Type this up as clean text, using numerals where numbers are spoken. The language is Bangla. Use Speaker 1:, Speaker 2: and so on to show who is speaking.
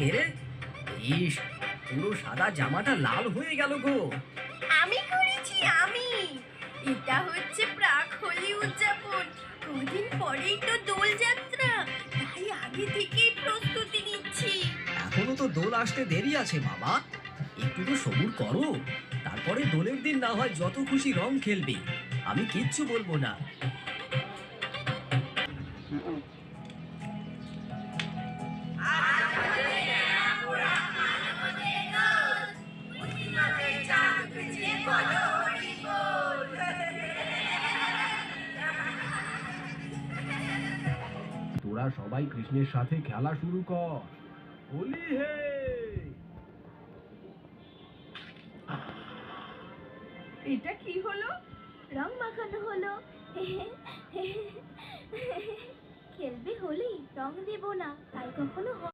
Speaker 1: কে রে? ইস, পুরো সাদা জামাটা লাল হয়ে গেল গো।
Speaker 2: আমি করেছি আমি। এটা হচ্ছে প্রাক হোলি উদযাপন। কদিন পরেই তো দোল যাত্রা, তাই আগে থেকেই প্রস্তুতি নিচ্ছি।
Speaker 1: এখনো তো দোল আসতে দেরি আছে বাবা, একটু তো সবুর করো। তারপরে দোলের দিন না হয় যত খুশি রং খেলবে, আমি কিচ্ছু বলবো না।
Speaker 3: তোরা সবাই কৃষ্ণের সাথে খেলা শুরু কর। হোলি হে!
Speaker 2: এটা কি হলো? রং মাখানো হলো। খেলবে হোলি, রং দেব না, তাই কখনো